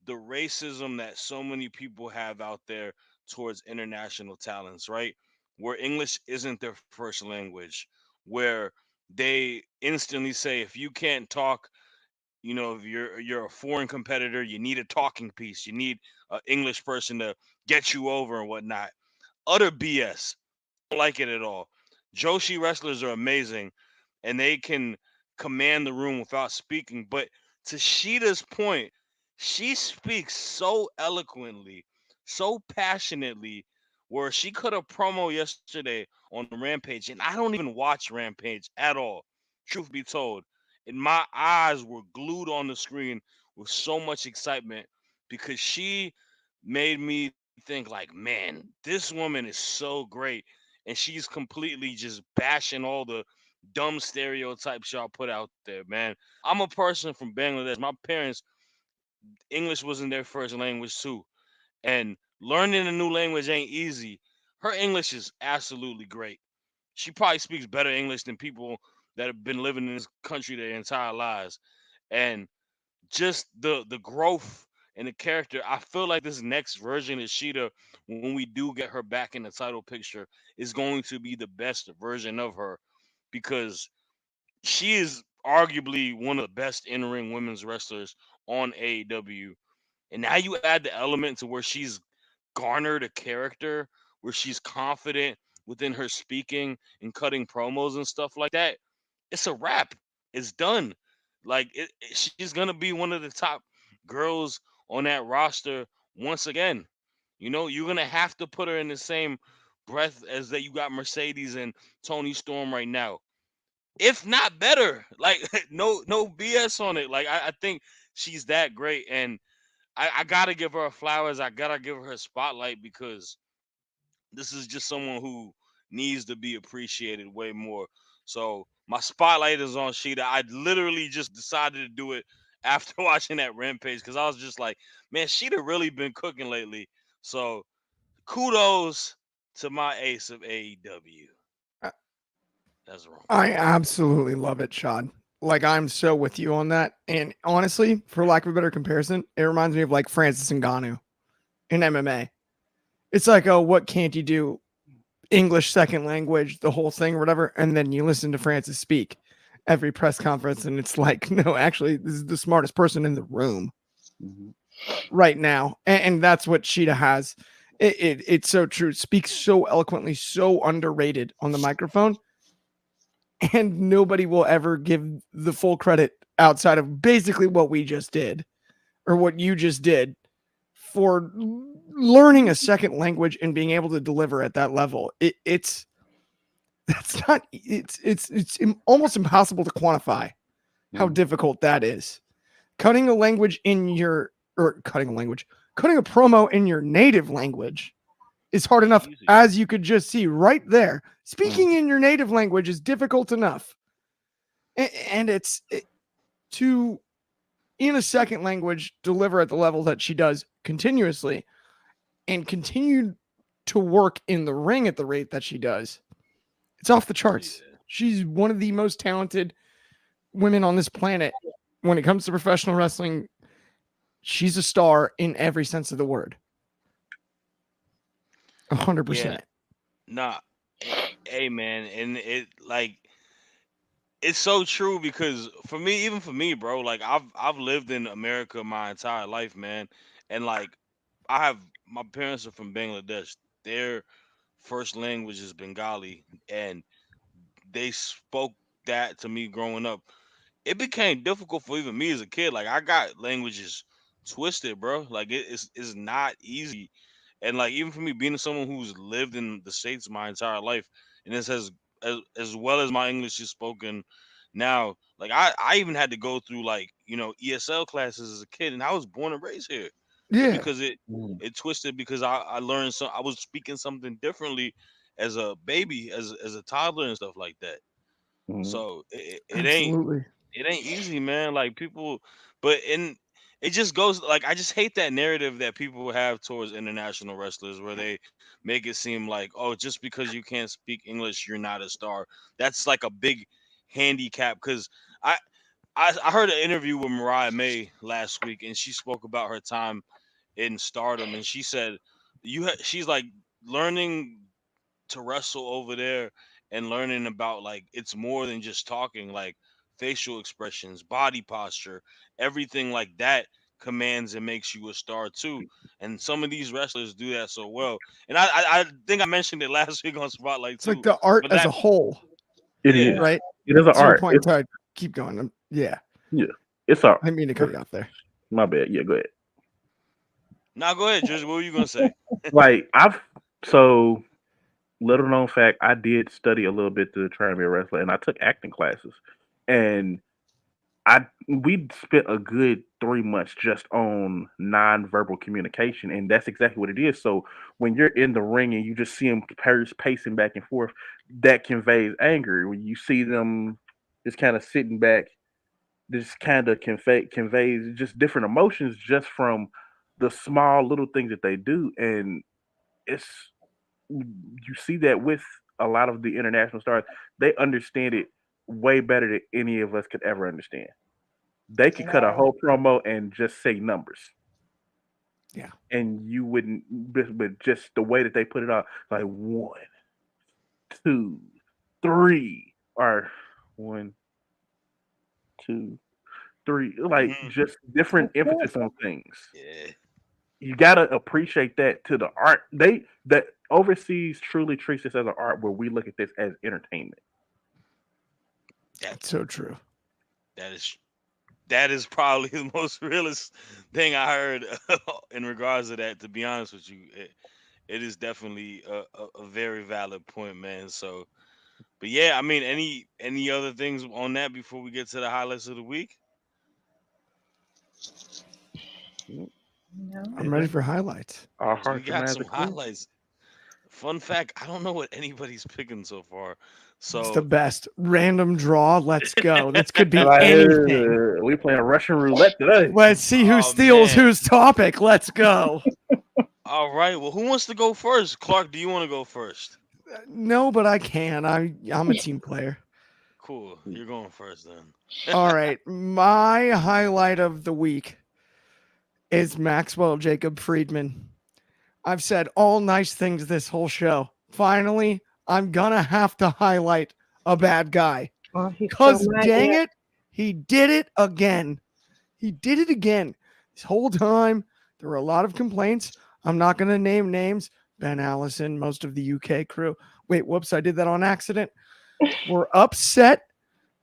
the racism that so many people have out there towards international talents, right? Where English isn't their first language, where they instantly say if you can't talk, if you're a foreign competitor, you need a talking piece, you need an English person to get you over and whatnot. Utter BS. Don't like it at all. Joshi wrestlers are amazing and they can command the room without speaking. But to Sheeta's point, she speaks so eloquently, so passionately, where she cut a promo yesterday on Rampage, and I don't even watch Rampage at all, truth be told. and my eyes were glued on the screen with so much excitement because she made me think like, man, this woman is so great, and she's completely just bashing all the dumb stereotypes y'all put out there, man. I'm a person from Bangladesh. My parents, English wasn't their first language too, and learning a new language ain't easy. Her English is absolutely great. She probably speaks better English than people that have been living in this country their entire lives. And just the growth and the character, I feel like this next version of Shida, when we do get her back in the title picture, is going to be the best version of her because she is arguably one of the best in-ring women's wrestlers on AEW. And now you add the element to where she's garnered a character where she's confident within her speaking and cutting promos and stuff like that. It's a wrap. It's done. Like she's gonna be one of the top girls on that roster once again. You know, you're gonna have to put her in the same breath as that you got Mercedes and Tony Storm right now, if not better. Like no BS on it. Like I think she's that great, and I gotta give her flowers. I gotta give her a spotlight because this is just someone who needs to be appreciated way more. So my spotlight is on Sheeta. I literally just decided to do it after watching that Rampage because I was just like, man, Sheeta really been cooking lately. So kudos to my ace of AEW. I That's wrong. I absolutely love it, Shad. Like I'm so with you on that. And honestly, for lack of a better comparison, it reminds me of like Francis Ngannou in MMA. It's like, oh, what can't you do? English second language, the whole thing, or whatever. And then you listen to Francis speak every press conference, and it's like, no, actually, this is the smartest person in the room Mhm. right now. And that's what Sheeta has. It's so true. Speaks so eloquently, so underrated on the microphone. And nobody will ever give the full credit outside of basically what we just did or what you just did for learning a second language and being able to deliver at that level. It's that's not almost impossible to quantify how Mhm. difficult that is. Cutting a language in your or cutting a language, cutting a promo in your native language is hard enough, Easy. as you could just see right there. Mhm. Speaking in your native language is difficult enough, and to in a second language deliver at the level that she does continuously and continue to work in the ring at the rate that she does. It's off the charts. Yeah. She's one of the most talented women on this planet when it comes to professional wrestling. She's a star in every sense of the word. Yeah. 100%. Nah. Hey man, and it like it's so true because for me, even for me, bro, like I've lived in America my entire life, man, and like I have my parents are from Bangladesh. Their first language is Bengali, and they spoke that to me growing up. It became difficult for even me as a kid. Like I got languages twisted, bro. Like it's not easy. And like even for me being someone who's lived in the States my entire life, and this has as well as my English is spoken now, like I even had to go through like, ESL classes as a kid, and I was born and raised here. Just Yeah, because it Mhm. it twisted because I learned I was speaking something differently as a baby, as a toddler and stuff like that. Mhm. So it ain't absolutely. it ain't easy, man. Like people, but in it just goes like I just hate that narrative that people have towards international wrestlers, where they make it seem like, oh, just because you can't speak English, you're not a star. That's like a big handicap. Because I, I heard an interview with Mariah May last week, and she spoke about her time in Stardom, and she said she's like learning to wrestle over there and learning about like it's more than just talking, like facial expressions, body posture, everything like that commands and makes you a star too. And some of these wrestlers do that so well. And I think I mentioned it last week on Spotlight It's like too. the art But as that a whole, It yeah. is. right? It is an To your art. point, Todd, keep going. Yeah, Yeah. It's a. I didn't mean to cut It's, you off there. my bad. Yeah, go ahead. Now go ahead, Drizzy. What were you gonna say? Like so little known fact, I did study a little bit to try to be a wrestler, and I took acting classes. And we spent a good 3 months just on nonverbal communication, and that's exactly what it is. So when you're in the ring and you just see them pacing back and forth, that conveys anger. When you see them just kind of sitting back, this kind of conveys just different emotions just from the small little things that they do, and it's you see that with a lot of the international stars, they understand it way better than any of us could ever understand. They could cut a Yeah. whole promo and just say numbers, Yeah. and you wouldn't. But just the way that they put it out, like 1, 2, 3, or 1, 2, 3, like Hmm. just different That's it. emphasis on things. Yeah. You gotta appreciate that to the art. That overseas truly treats this as an art, where we look at this as entertainment. That It's so true. that is that is probably the most realist thing I heard in regards to that. To be honest with you, it is definitely a very valid point, man. So, but yeah, I mean, any other things on that before we get to the highlights of the week? No. I'm And ready then for highlights. our 'Cause we hearts and got minds are some clear. highlights. Fun fact: I don't know what anybody's picking so far. It's the So, best. Random draw. Let's go. This could be Like, anything. we playing Russian roulette today. Let's see who oh steals man. whose topic. Let's go. All right. Well, who wants to go first? Clark, do you want to go first? No, but I can. I'm a team player. Cool. You're going first then. All right. My highlight of the week is Maxwell Jacob Friedman. I've said all nice things this whole show. Finally, I'm gonna have to highlight a bad guy. Oh, he's still Cause not dang yet. it, he did it again. He did it again. This whole time, there were a lot of complaints. I'm not gonna name names. Ben Allison, most of the UK crew. Wait, whoops, I did that on accident. Were upset.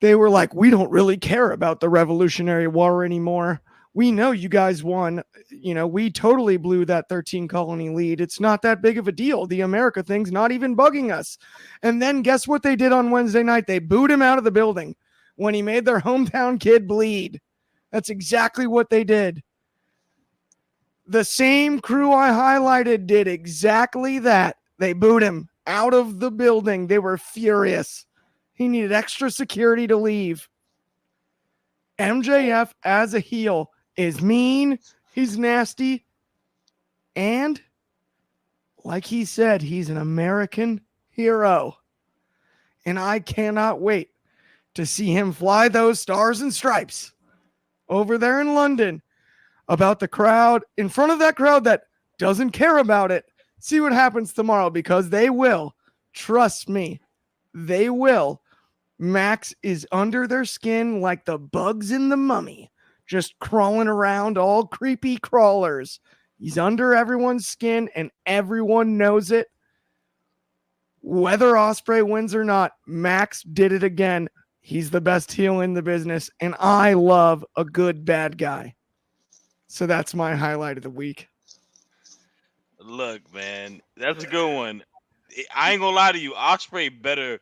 They were like, we don't really care about the Revolutionary War anymore. We know you guys won. We totally blew that 13 colony lead. It's not that big of a deal. The America thing's not even bugging us. And then guess what they did on Wednesday night? They booed him out of the building when he made their hometown kid bleed. That's exactly what they did. The same crew I highlighted did exactly that. They booed him out of the building. They were furious. He needed extra security to leave. MJF as a heel is mean, he's nasty, and like he said, he's an American hero. And I cannot wait to see him fly those stars and stripes over there in London about the crowd, in front of that crowd that doesn't care about it. See what happens tomorrow, because they will. Trust me, they will. Max is under their skin like the bugs in the mummy, just crawling around, all creepy crawlers. He's under everyone's skin and everyone knows it. Whether Ospreay wins or not, Max did it again. He's the best heel in the business, and I love a good bad guy. So that's my highlight of the week. Look, man, that's a good one. I ain't gonna lie to you. Osprey better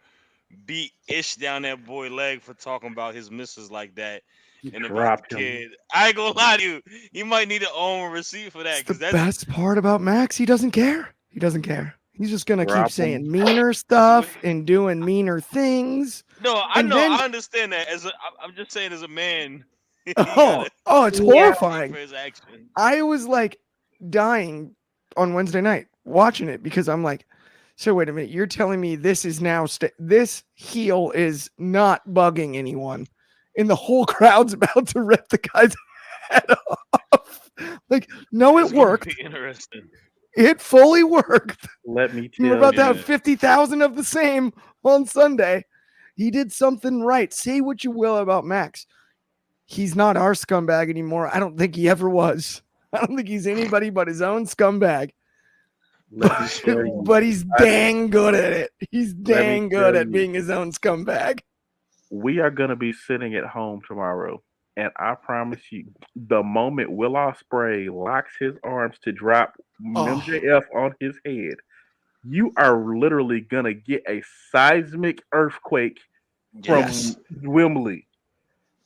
beat Ish down that boy leg for talking about his missus like that and about the Drop him. kid. I ain't gonna lie to you. He might need to own a receipt for that It's the because that's best part about Max. He doesn't care. He doesn't care. He's just going to keep Drop him. saying meaner stuff and doing meaner things. no. I And know. then, I understand that. I'm just saying, as a man, you oh, gotta oh, it's Yeah. pay for horrifying. his actions. I was like dying on Wednesday night watching it because I'm like, so wait a minute, you're telling me this is now this heel is not bugging anyone, and the whole crowd's about to rip the guy's head off. Like, no, It's it gonna be worked. interesting. It fully worked. Let me We were tell about to have Yeah. you. 50,000 of the same on Sunday. He did something right. Say what you will about Max. He's not our scumbag anymore. I don't think he ever was. I don't think he's anybody but his own scumbag. Let me tell you. But he's I, dang good at it. He's let me dang good tell at you. being his own scumbag. We are gonna be sitting at home tomorrow, and I promise you, the moment Will Ospreay locks his arms to drop Oh, MJF on his head, you are literally gonna get a seismic earthquake Yes. from yes. Wembley.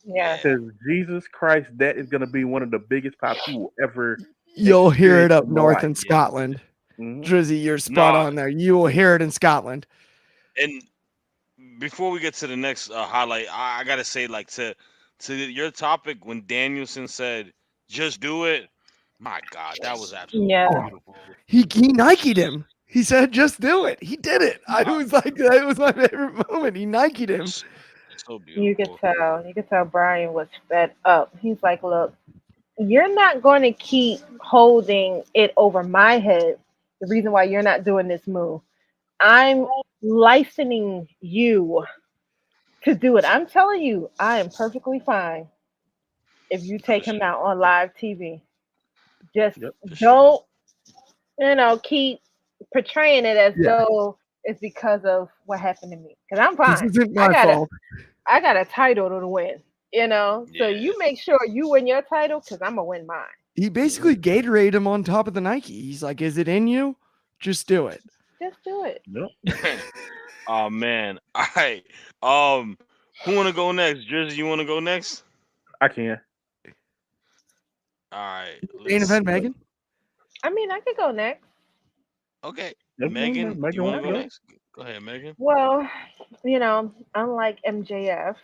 Yes. Yeah. Because Jesus Christ, that is gonna be one of the biggest pops you will ever You'll hear it experience up in your north life. in Yeah. Scotland. Hmm. Drizzy, you're spot No, on there. You will hear it in Scotland. and before we get to the next highlight, I gotta say, like, to your topic, when Danielson said, "Just do it," my God, that was absolutely Yeah. Oh, beautiful. he Nike'd him. He said, "Just do it." He did it. I Uh, was like, that was my favorite moment. He Nike'd him. s- so You could beautiful. tell. You could tell Brian was fed up. He's like, look, you're not going to keep holding it over my head. The reason why you're not doing this move, I'm licensing you to do it. I'm telling you, I am perfectly fine if you For take him sure. out on live TV. Just Yep. For sure. don't, keep portraying it as Yeah, though it's because of what happened to me. Because I'm this fine. isn't I my got a, fault. I got a title to win. So Yeah. you make sure you win your title because I'm gonna win mine. He basically Gatorade him on top of the Nike. He's like, "Is it in you? Just do it." Just do it. Yep. Oh man. All right. Who wanna go next? Jersey, you wanna go next? I can. All right. Main Let's. event, Megan. I mean, I could go next. Okay. Yep. Megan, Make you it wanna one. go Okay. Yep. next? Go ahead, Megan. Well, unlike MJF,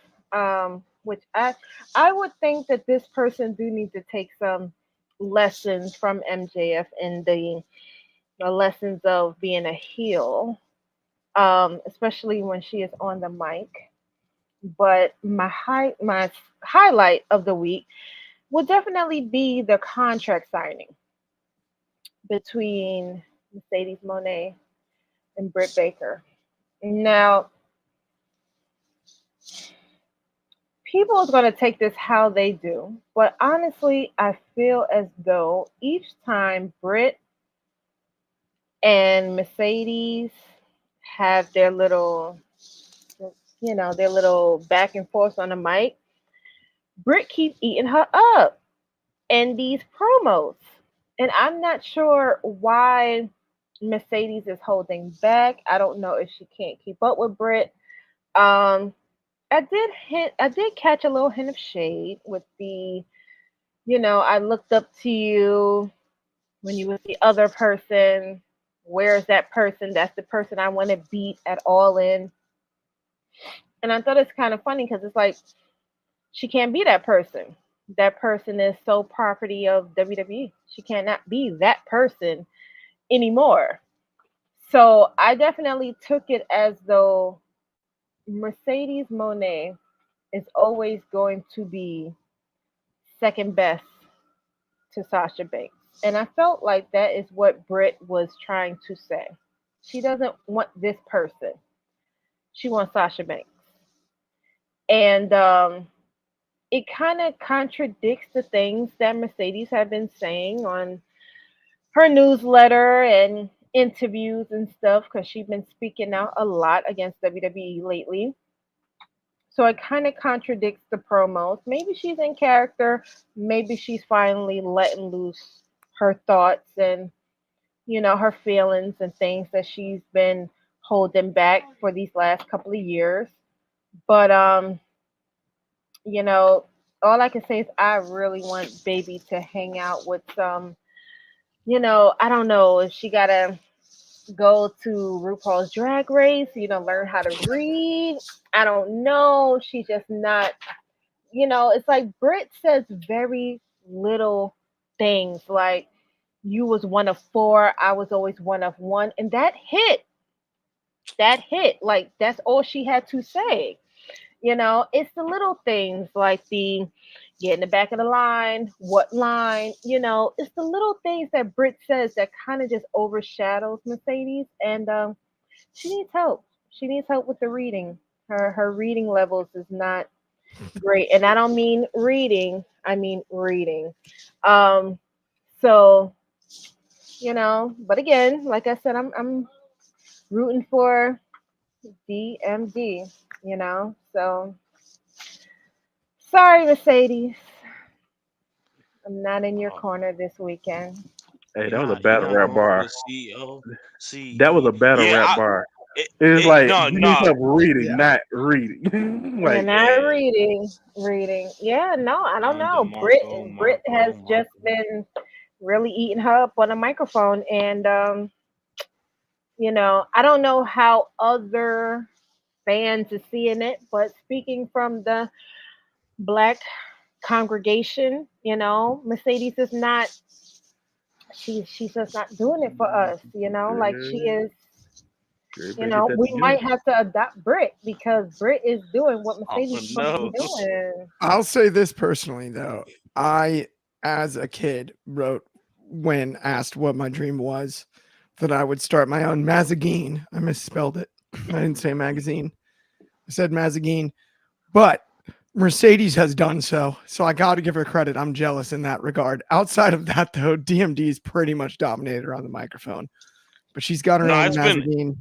which I would think that this person do need to take some lessons from MJF in the lessons of being a heel, especially when she is on the mic. But my highlight of the week will definitely be the contract signing between Mercedes Monet and Britt Baker. Now, people is going to take this how they do, but honestly, I feel as though each time Britt and Mercedes have their little back and forth on the mic, Britt keeps eating her up in these promos. And I'm not sure why Mercedes is holding back. I don't know if she can't keep up with Britt. Um, I did catch a little hint of shade with I looked up to you when you was the other person. Where's that person? That's the person I want to beat at all in. And I thought it's kind of funny because it's like she can't be that person. That person is so property of WWE. She cannot be that person anymore. So I definitely took it as though Mercedes Monet is always going to be second best to Sasha Banks. And I felt like that is what Britt was trying to say. She doesn't want this person. She wants Sasha Banks. And it kind of contradicts the things that Mercedes had been saying on her newsletter and interviews and stuff because she's been speaking out a lot against WWE lately. So it kind of contradicts the promos. Maybe she's in character. Maybe she's finally letting loose her thoughts and her feelings and things that she's been holding back for these last couple of years. But you know, all I can say is I really want Baby to hang out with some, I don't know if she gotta go to RuPaul's Drag Race, learn how to read. I don't know. She's just not, it's like Britt says very little things like you was one of four, I was always one of one, and that hit like that's all she had to say. It's the little things like the get in the back of the line, what line, it's the little things that Britt says that kind of just overshadows Mercedes, and she needs help. She needs help with the reading. Her reading levels is not great, and I don't mean reading, I mean reading. Um, so but again, like I said, I'm rooting for DMD. So sorry, Mercedes, I'm not in your Oh, corner this weekend. Hey, you're that was a not you're battle not rap going for bar. the CEO. That was CE. a battle Yeah, rap bar. It's it like no you need no help reading, Yeah. not reading. You're Like not yeah. reading. Yeah, no, I don't Wanda know. Marco Brit has Marco just Marco. been really eating her up on a microphone, and I don't know how other fans are seeing it, but speaking from the black congregation, Mercedes is not. She's just not doing it for us. Like she girl, is. girl, better get that We together. might have to adopt Brit because Brit is doing what Oh Mercedes is supposed to be no. doing. I'll say this personally though. I, as a kid, wrote when asked what my dream was that I would start my own mazagine. I misspelled it. I didn't say magazine. I said mazagine. But Mercedes has done so. So I got to give her credit. I'm jealous in that regard. Outside of that, though, DMD's pretty much dominated her on the microphone. But she's got her No, own mazagine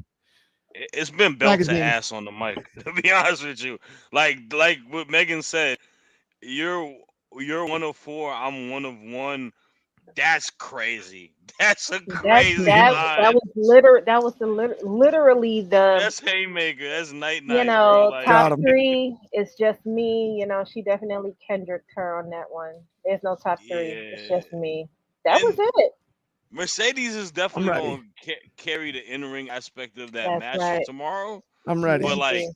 it's been belt to magazine. ass on the mic. To be honest with you, like what Megan said, you're you're one of four. I'm one of one. That's crazy. That's a That crazy that line. that was literally the That's haymaker. That's night night, bro. Like top Got him. three. It's just me. She definitely Kendrick her on that one. There's no top three. It's yeah, just me. That was and it. Mercedes is I'm definitely ready. going to carry the in ring aspect of that That's match right. tomorrow. I'm She But ready. will like, be.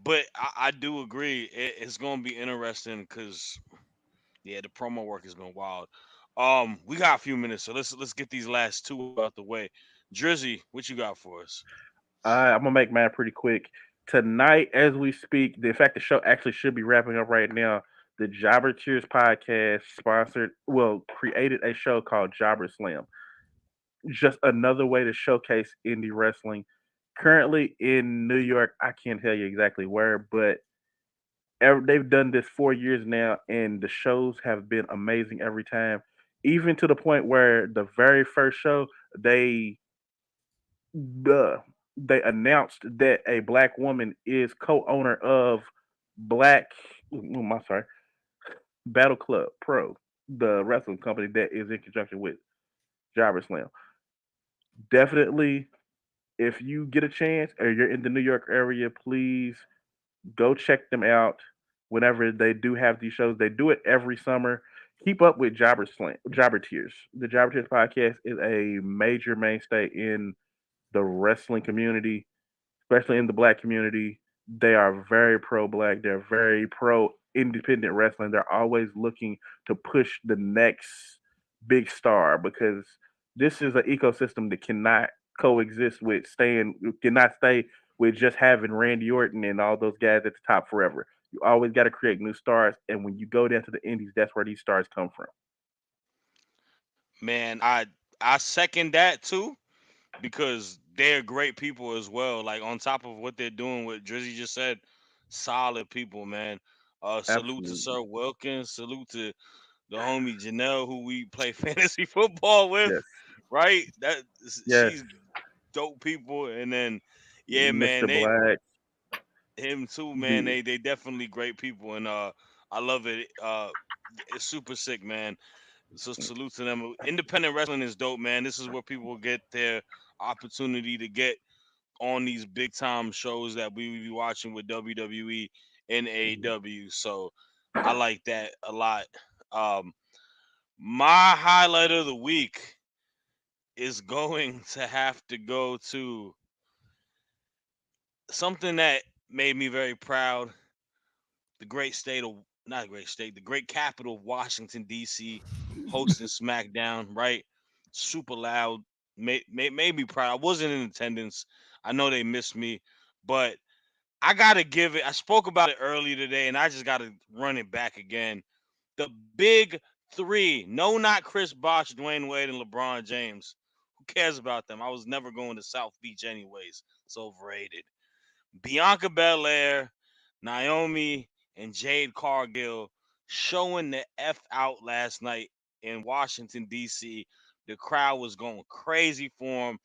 but I do agree. It's going to be interesting because yeah, the promo work has been wild. We got a few minutes, so let's get these last two out the way. Drizzy, what you got for us? I'm gonna make mine pretty quick. Tonight, as we speak, the fact the show actually should be wrapping up right now. The Jobber Cheers podcast created a show called Jobber Slam. Just another way to showcase indie wrestling. Currently in New York, I can't tell you exactly where, but they've done this 4 years now, and the shows have been amazing every time. Even to the point where the very first show they the they announced that a black woman is co-owner of Black. I'm sorry, Battle Club Pro, the wrestling company that is in conjunction with Jobber Slam. Definitely, if you get a chance or you're in the New York area, please go check them out. Whenever they do have these shows, they do it every summer. Keep up with Jobber Tears. The Jobber Tears podcast is a major mainstay in the wrestling community, especially in the black community. They are very pro black. They're very pro independent wrestling. They're always looking to push the next big star because this is an ecosystem that cannot coexist with cannot stay with just having Randy Orton and all those guys at the top forever. You always got to create new stars, and when you go down to the indies, that's where these stars come from. Man, I second that too because they're great people as well. Like on top of what they're doing, what Drizzy just said, solid people, man. Salute to Absolutely, Sir Wilkins. Salute to the homie Janelle, who we play fantasy football with. yes, Right? yes, She's dope people. And then, yeah, man, Mr. Black. him too, man. The They definitely great people, and I love it. It's super sick, man. So salute to them. Independent wrestling is dope, man. This is where people get their opportunity to get on these big time shows that we be watching with WWE and AEW. So I like that a lot. Um, my highlight of the week is going to have to go to something that made me very proud. The great state of not a great state, the great capital of Washington D.C. hosting SmackDown. Right, super loud. Made me proud. I wasn't in attendance. I know they missed me, but I gotta give it. I spoke about it earlier today, and I just gotta run it back again. The big three. No, not Chris Bosh, Dwayne Wade, and LeBron James. Who cares about them? I was never going to South Beach anyways. It's overrated. Bianca Belair, Naomi, and Jade Cargill showing the F out last night in Washington, D.C. The crowd was going crazy for them.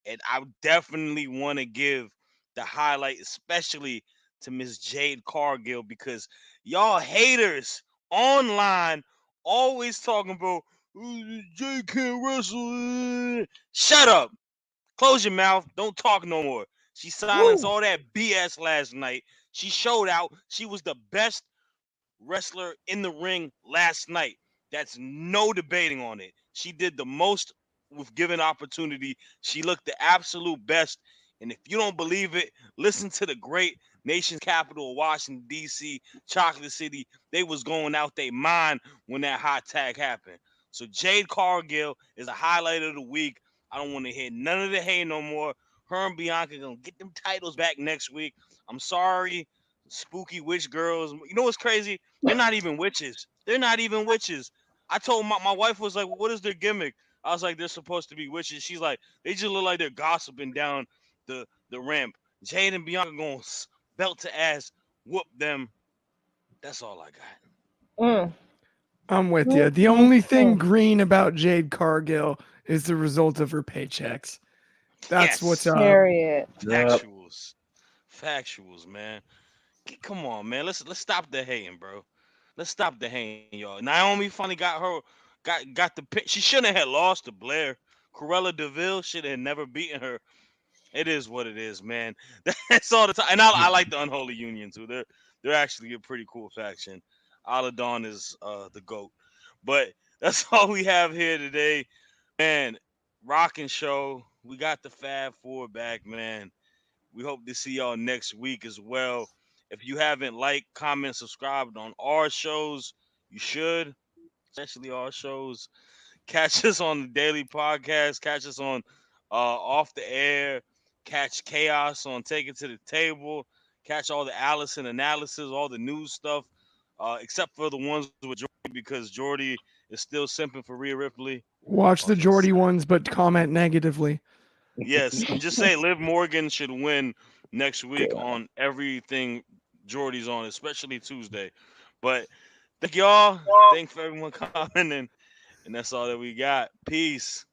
And I definitely want to give the highlight, especially to Miss Jade Cargill, because y'all haters online always talking about Jade can't wrestle. Shut up. Close your mouth. Don't talk no more. She silenced Woo. all that BS last night. She showed out. She was the best wrestler in the ring last night. That's no debating on it. She did the most with given opportunity. She looked the absolute best. And if you don't believe it, listen to the great nation's capital of Washington, D.C., Chocolate City. They was going out their mind when that hot tag happened. So Jade Cargill is a highlight of the week. I don't want to hear none of the hate no more. Her and Bianca gonna get them titles back next week. I'm sorry, spooky witch girls. You know what's crazy? They're not even witches. They're not even witches. I told my wife was like, "What is their gimmick?" I was like, "They're supposed to be witches." She's like, "They just look like they're gossiping down the ramp." Jade and Bianca going belt to ass, whoop them. That's all I got. Mm. I'm with Mm, you. The mm, only thing mm. green about Jade Cargill is the result of her paychecks. That's what's Yes, up. Period. Yep. factuals, factuals, man. Come on, man. Let's stop the hating, bro. Let's stop the hating, y'all. Naomi finally got the pick. She shouldn't have lost to Blair. Cruella Deville should have never beaten her. It is what it is, man. That's all the time. And I like the Unholy Union too. They're actually a pretty cool faction. Aladon is the goat. But that's all we have here today, man. Rockin' show. We got the Fab Four back, man. We hope to see y'all next week as well. If you haven't liked, comment, subscribed on our shows, you should, especially our shows. Catch us on the daily podcast. Catch us on off the air. Catch chaos on Take It to the Table. Catch all the Allison analysis, all the news stuff, except for the ones with Jordy because Jordy is still simping for Rhea Ripley. Watch the Okay, Geordie ones, but comment negatively. yes, and just say Liv Morgan should win next week Yeah. on everything Jordy's on, especially Tuesday. But thank y'all. Thanks for everyone commenting, and that's all that we got. Peace.